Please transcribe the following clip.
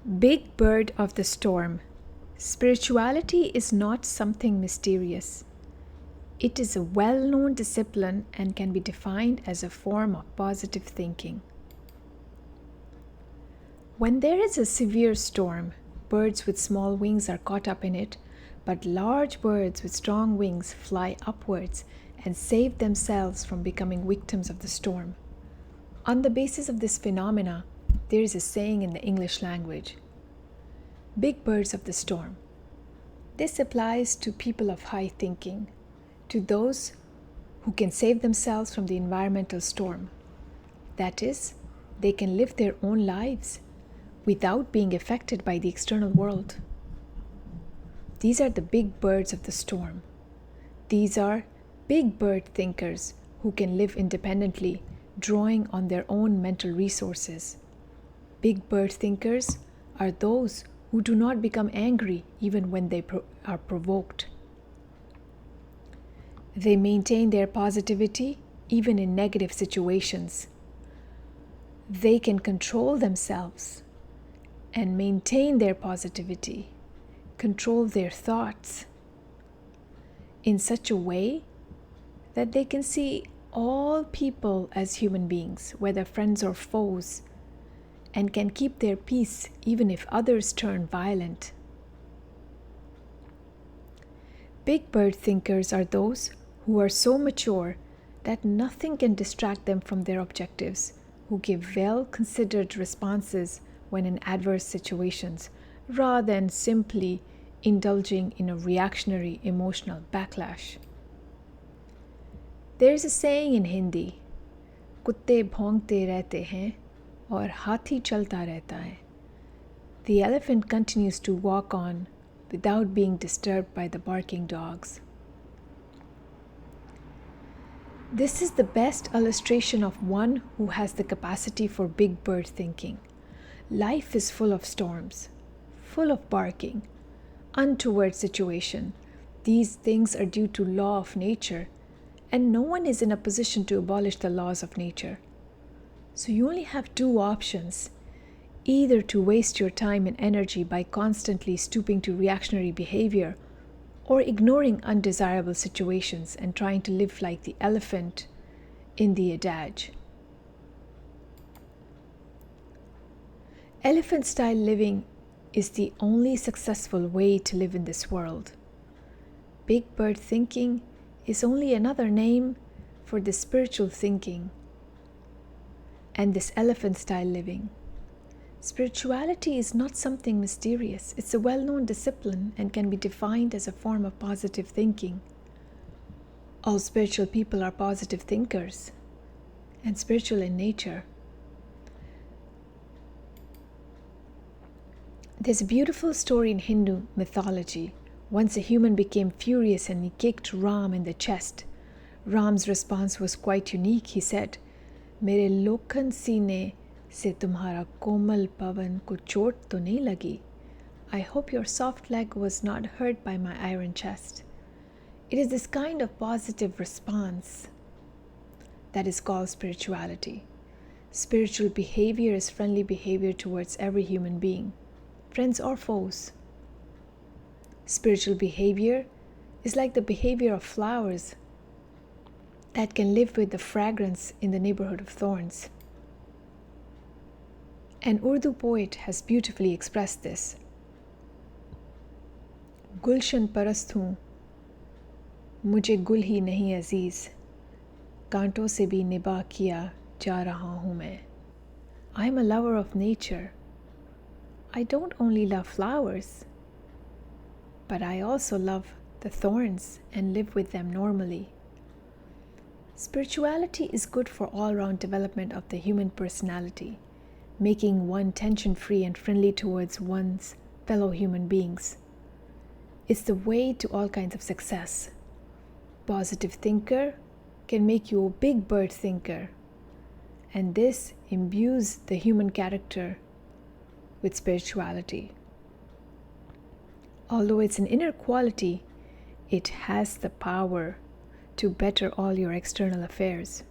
Big bird of the storm. Spirituality is not something mysterious. It is a well known discipline and can be defined as a form of positive thinking. When there is a severe storm, birds with small wings are caught up in it, but large birds with strong wings fly upwards and save themselves from becoming victims of the storm. On the basis of this phenomena, there is a saying in the English language: big birds of the storm. This applies to people of high thinking, to those who can save themselves from the environmental storm. That is, they can live their own lives without being affected by the external world. These are the big birds of the storm. These are big bird thinkers who can live independently, drawing on their own mental resources. Big bird thinkers are those who do not become angry even when they are provoked. They maintain their positivity even in negative situations. They can control themselves and maintain their positivity, control their thoughts in such a way that they can see all people as human beings, whether friends or foes, and can keep their peace even if others turn violent. Big bird thinkers are those who are so mature that nothing can distract them from their objectives, who give well-considered responses when in adverse situations, rather than simply indulging in a reactionary emotional backlash. There is a saying in Hindi, कुत्ते भौंकते रहते हैं और हाथी चलता रहता है. The elephant continues to walk on without being disturbed by the barking dogs. This is the best illustration of one who has the capacity for big bird thinking. Life is full of storms, full of barking, untoward situation. These things are due to law of nature, and no one is in a position to abolish the laws of nature. So you only have two options: either to waste your time and energy by constantly stooping to reactionary behavior, or ignoring undesirable situations and trying to live like the elephant in the adage. Elephant-style living is the only successful way to live in this world. Big bird thinking is only another name for this spiritual thinking and this elephant-style living. Spirituality is not something mysterious. It's a well-known discipline and can be defined as a form of positive thinking. All spiritual people are positive thinkers and spiritual in nature. There's a beautiful story in Hindu mythology. Once a human became furious and he kicked Ram in the chest. Ram's response was quite unique. He said, "मेरे लोखन सीने से तुम्हारा कोमल पवन को चोट तो नहीं लगी? I hope your soft leg was not hurt by my iron chest." It is this kind of positive response that is called spirituality. Spiritual behavior is friendly behavior towards every human being, friends or foes. Spiritual behavior is like the behavior of flowers that can live with the fragrance in the neighborhood of thorns. An Urdu poet has beautifully expressed this. गुलशन परस्त हूँ, मुझे गुल ही नहीं अजीज, कांटों से भी निभा किया जा रहा हूँ मैं. I am a lover of nature. I don't only love flowers, but I also love the thorns and live with them normally. Spirituality is good for all-round development of the human personality, making one tension-free and friendly towards one's fellow human beings. It's the way to all kinds of success. Positive thinker can make you a big bird thinker, and this imbues the human character with spirituality. Although it's an inner quality, it has the power to better all your external affairs.